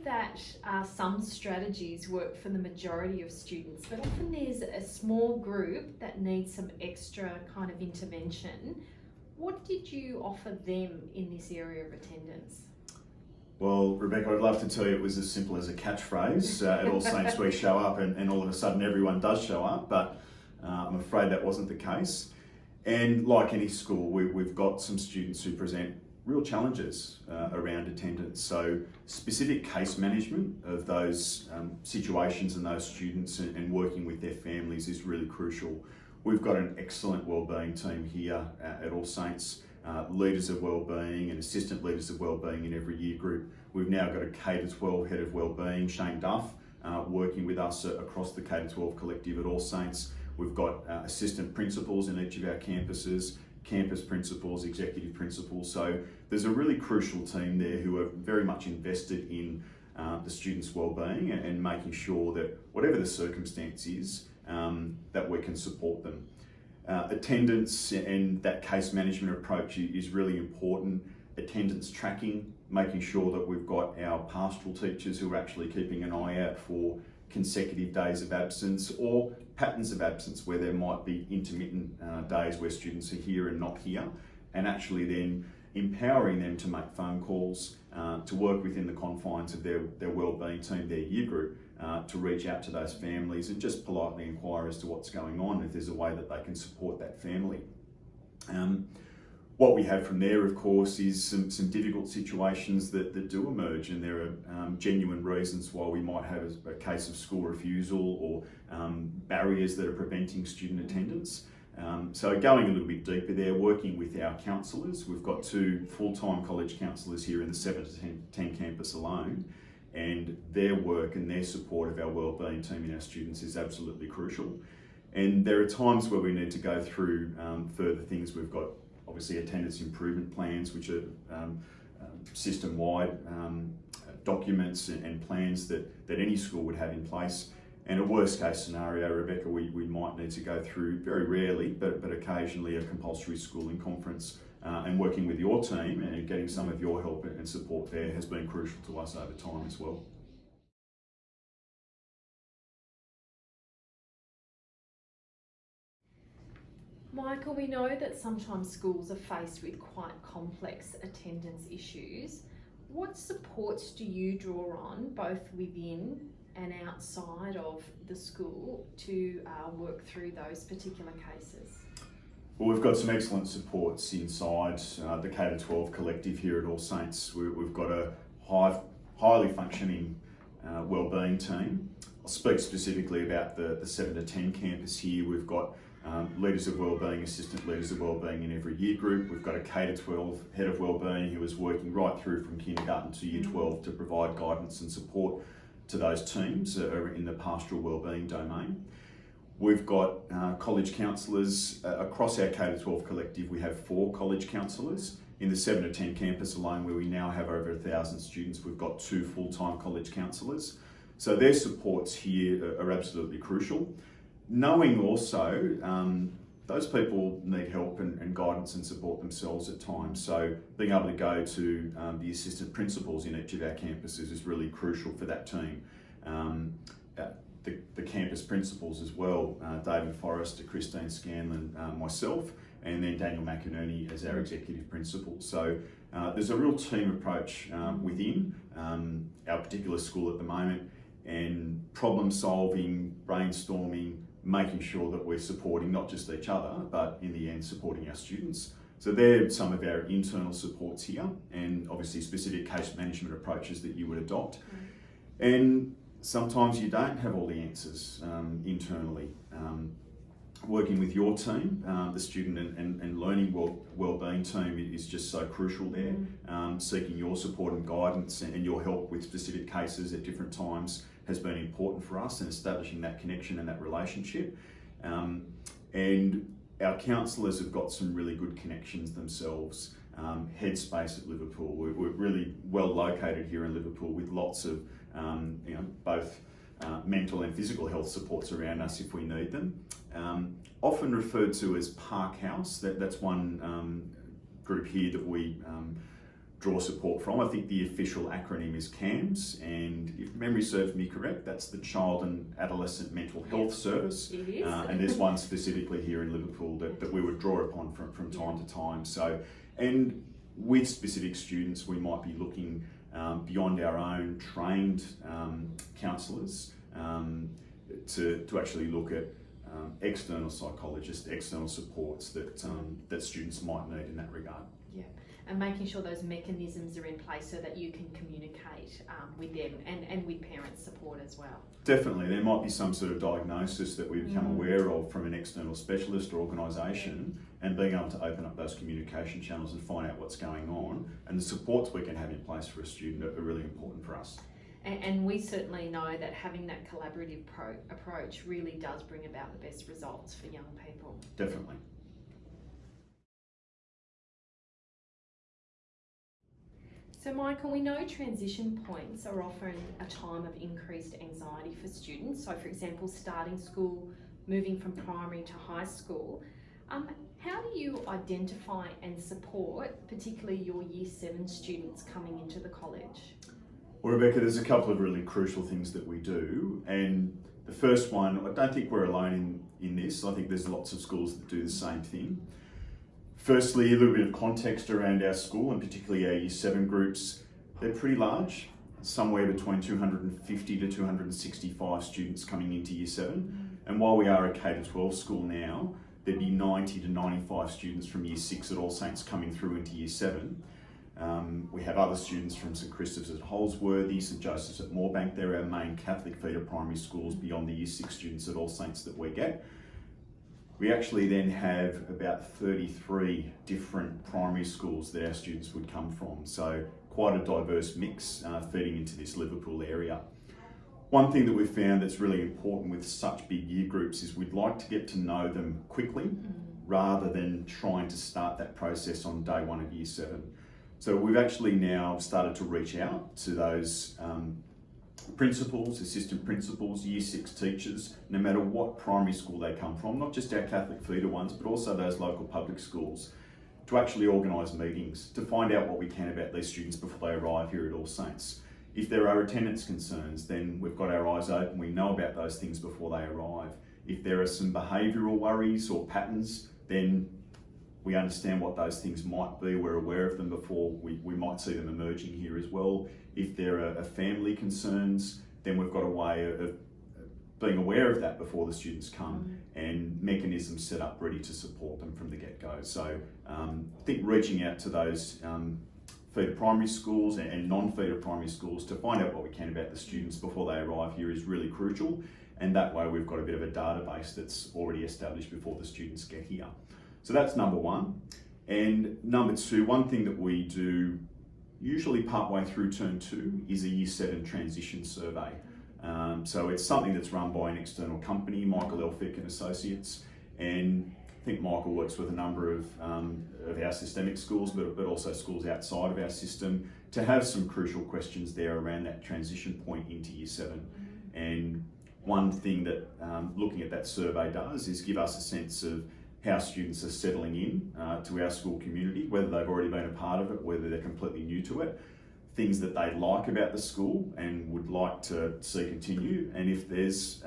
that some strategies work for the majority of students, but often there's a small group that needs some extra kind of intervention. What did you offer them in this area of attendance? Well, Rebecca, I'd love to tell you it was as simple as a catchphrase. At All Saints we show up and all of a sudden everyone does show up, but I'm afraid that wasn't the case. And like any school, we've got some students who present real challenges around attendance. So specific case management of those situations and those students and working with their families is really crucial. We've got an excellent wellbeing team here at All Saints, leaders of wellbeing and assistant leaders of wellbeing in every year group. We've now got a K-12 head of wellbeing, Shane Duff, working with us across the K-12 collective at All Saints. We've got assistant principals in each of our campuses, campus principals, executive principals. So there's a really crucial team there who are very much invested in the students' wellbeing and making sure that whatever the circumstance is, that we can support them. Attendance and that case management approach is really important. Attendance tracking, making sure that we've got our pastoral teachers who are actually keeping an eye out for consecutive days of absence or patterns of absence where there might be intermittent days where students are here and not here, and actually then empowering them to make phone calls, to work within the confines of their wellbeing team, their year group, to reach out to those families and just politely inquire as to what's going on, if there's a way that they can support that family. What we have from there, of course, is some difficult situations that do emerge, and there are genuine reasons why we might have a case of school refusal or barriers that are preventing student attendance. So going a little bit deeper there, working with our counsellors. We've got 2 full-time college counsellors here in the 7 to 10 campus alone, and their work and their support of our wellbeing team and our students is absolutely crucial. And there are times where we need to go through further things. We've got obviously attendance improvement plans, which are system-wide documents and plans that any school would have in place. And a worst case scenario, Rebecca, we might need to go through, very rarely, but occasionally, a compulsory schooling conference. And working with your team and getting some of your help and support there has been crucial to us over time as well. Michael, we know that sometimes schools are faced with quite complex attendance issues. What supports do you draw on, both within and outside of the school, to work through those particular cases? Well, we've got some excellent supports inside the K-12 collective here at All Saints. We've got a highly functioning wellbeing team. I'll speak specifically about the 7 to 10 campus here. We've got leaders of wellbeing, assistant leaders of wellbeing in every year group. We've got a K-12 head of wellbeing who is working right through from kindergarten to year 12 to provide guidance and support to those teams in the pastoral wellbeing domain. We've got college counsellors across our K-12 collective. We have 4 college counsellors. In the 7 to 10 campus alone, where we now have over 1,000 students, we've got 2 full-time college counsellors. So their supports here are absolutely crucial. Knowing also those people need help and guidance and support themselves at times. So being able to go to the assistant principals in each of our campuses is really crucial for that team. The campus principals as well, David Forrester, Christine Scanlon, myself, and then Daniel McInerney as our executive principal. So there's a real team approach within our particular school at the moment, and problem solving, brainstorming, making sure that we're supporting not just each other, but in the end supporting our students. So they're some of our internal supports here, and obviously specific case management approaches that you would adopt. And sometimes you don't have all the answers internally. Working with your team, the student and learning wellbeing team is just so crucial there. Seeking your support and guidance and your help with specific cases at different times has been important for us in establishing that connection and that relationship. And our counsellors have got some really good connections themselves. Headspace at Liverpool, we're really well located here in Liverpool with lots of both mental and physical health supports around us if we need them. Often referred to as Park House, that's one group here that we draw support from. I think the official acronym is CAMS, and if memory serves me correct, that's the Child and Adolescent Mental Health Service. It is. And there's one specifically here in Liverpool that we would draw upon from time to time. So, and with specific students, we might be looking beyond our own trained counsellors to actually look at external psychologists, external supports that students might need in that regard. Yeah, and making sure those mechanisms are in place so that you can communicate with them and with parent support as well. Definitely, there might be some sort of diagnosis that we become aware of from an external specialist or organisation, and being able to open up those communication channels and find out what's going on, and the supports we can have in place for a student are really important for us. And we certainly know that having that collaborative approach really does bring about the best results for young people. Definitely. So Michael, we know transition points are often a time of increased anxiety for students. So for example, starting school, moving from primary to high school. How do you identify and support particularly your Year 7 students coming into the college? Well, Rebecca, there's a couple of really crucial things that we do, and the first one, I don't think we're alone in this. I think there's lots of schools that do the same thing. Firstly, a little bit of context around our school, and particularly our Year 7 groups. They're pretty large, somewhere between 250 to 265 students coming into Year 7. And while we are a K-12 school now, there'd be 90 to 95 students from Year 6 at All Saints coming through into Year 7. We have other students from St Christopher's at Holsworthy, St Joseph's at Moorebank. They're our main Catholic feeder primary schools beyond the Year 6 students at All Saints that we get. We actually then have about 33 different primary schools that our students would come from. So quite a diverse mix feeding into this Liverpool area. One thing that we've found that's really important with such big year groups is we'd like to get to know them quickly rather than trying to start that process on day one of Year 7. So we've actually now started to reach out to those principals, assistant principals, Year 6 teachers, no matter what primary school they come from, not just our Catholic feeder ones, but also those local public schools, to actually organise meetings, to find out what we can about these students before they arrive here at All Saints. If there are attendance concerns, then we've got our eyes open, we know about those things before they arrive. If there are some behavioural worries or patterns, then we understand what those things might be, we're aware of them before we might see them emerging here as well. If there are family concerns, then we've got a way of being aware of that before the students come and mechanisms set up ready to support them from the get-go. So I think reaching out to those feeder primary schools and non-feeder primary schools to find out what we can about the students before they arrive here is really crucial. And that way we've got a bit of a database that's already established before the students get here. So that's number one. And number two, one thing that we do usually partway through term 2 is a Year 7 transition survey. So it's something that's run by an external company, Michael Elphick and Associates. And I think Michael works with a number of our systemic schools, but also schools outside of our system, to have some crucial questions there around that transition point into Year 7. And one thing that looking at that survey does is give us a sense of how students are settling in to our school community, whether they've already been a part of it, whether they're completely new to it, things that they like about the school and would like to see continue, and if there's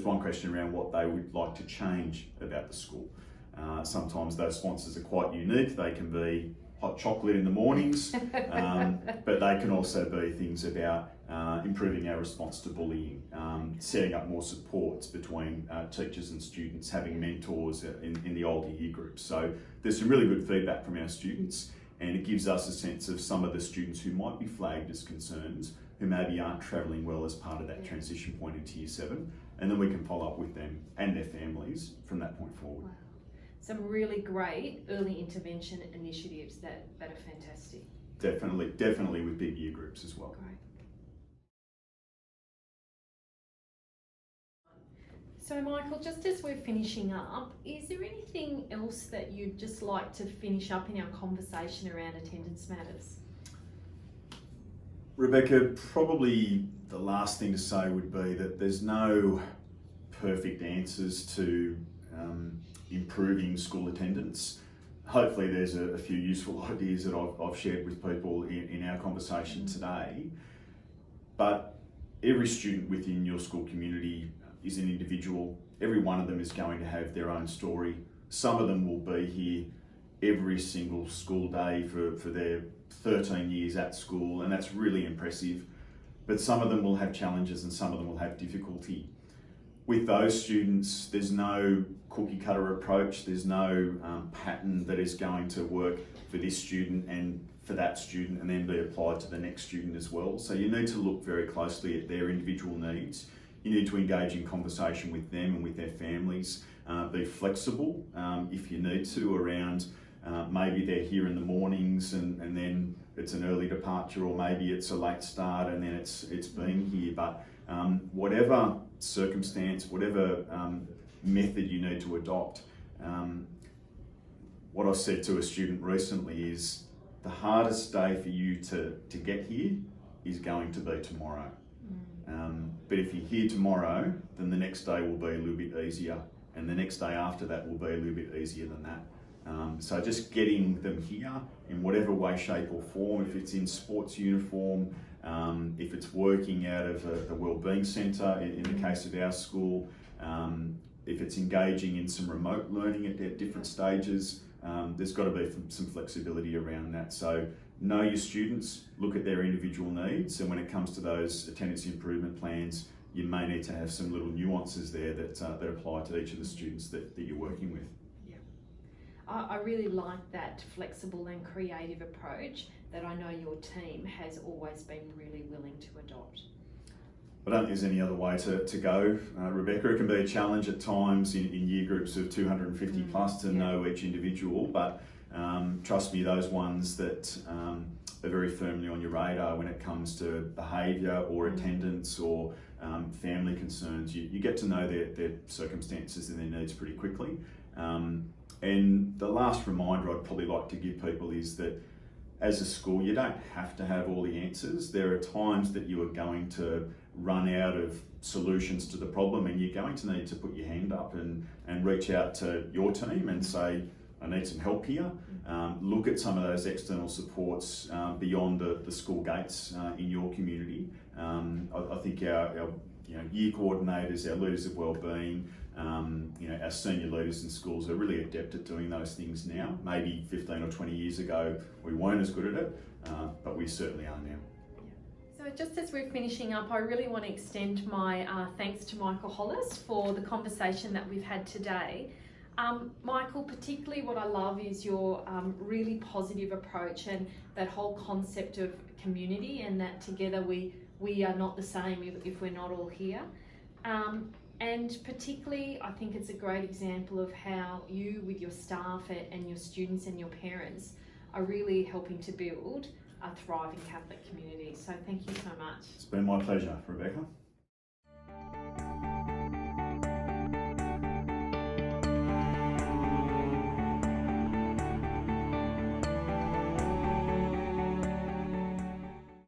one question around what they would like to change about the school. Sometimes those sponsors are quite unique. They can be hot chocolate in the mornings, but they can also be things about improving our response to bullying, setting up more supports between teachers and students, having mentors in the older year groups. So there's some really good feedback from our students, and it gives us a sense of some of the students who might be flagged as concerns, who maybe aren't travelling well as part of that transition point into Year 7, and then we can follow up with them and their families from that point forward. Wow. Some really great early intervention initiatives that are fantastic. Definitely with big year groups as well. Great. So Michael, just as we're finishing up, is there anything else that you'd just like to finish up in our conversation around attendance matters? Rebecca, probably the last thing to say would be that there's no perfect answers to improving school attendance. hopefully there's a few useful ideas that I've shared with people in our conversation today. But every student within your school community is an individual. Every one of them is going to have their own story. Some of them will be here every single school day for their 13 years at school, and that's really impressive. But some of them will have challenges and some of them will have difficulty. With those students, there's no cookie cutter approach, there's no pattern that is going to work for this student and for that student and then be applied to the next student as well. So you need to look very closely at their individual needs. You need to engage in conversation with them and with their families. Be flexible if you need to around maybe they're here in the mornings and then it's an early departure, or maybe it's a late start and then it's being here. But whatever circumstance, whatever method you need to adopt, what I said to a student recently is the hardest day for you to get here is going to be tomorrow. But if you're here tomorrow, then the next day will be a little bit easier, and the next day after that will be a little bit easier than that. So just getting them here in whatever way, shape or form, if it's in sports uniform, if it's working out of a wellbeing centre in the case of our school, if it's engaging in some remote learning at different stages, there's got to be some flexibility around that. So know your students, look at their individual needs, and when it comes to those attendance improvement plans, you may need to have some little nuances there that apply to each of the students that you're working with. I really like that flexible and creative approach that I know your team has always been really willing to adopt. I don't think there's any other way to go, Rebecca. It can be a challenge at times in year groups of 250 plus to know each individual, but trust me, those ones that are very firmly on your radar when it comes to behaviour or attendance or family concerns, you get to know their circumstances and their needs pretty quickly. And the last reminder I'd probably like to give people is that as a school, you don't have to have all the answers. There are times that you are going to run out of solutions to the problem, and you're going to need to put your hand up and reach out to your team and say, I need some help here. Look at some of those external supports beyond the school gates in your community. I think our year coordinators, our leaders of wellbeing, our senior leaders in schools are really adept at doing those things now. Maybe 15 or 20 years ago we weren't as good at it, but we certainly are now. So just as we're finishing up, I really want to extend my thanks to Michael Hollis for the conversation that we've had today. Michael, particularly what I love is your really positive approach and that whole concept of community, and that together we are not the same if we're not all here. And particularly, I think it's a great example of how you, with your staff and your students and your parents, are really helping to build a thriving Catholic community. So thank you so much. It's been my pleasure, Rebecca.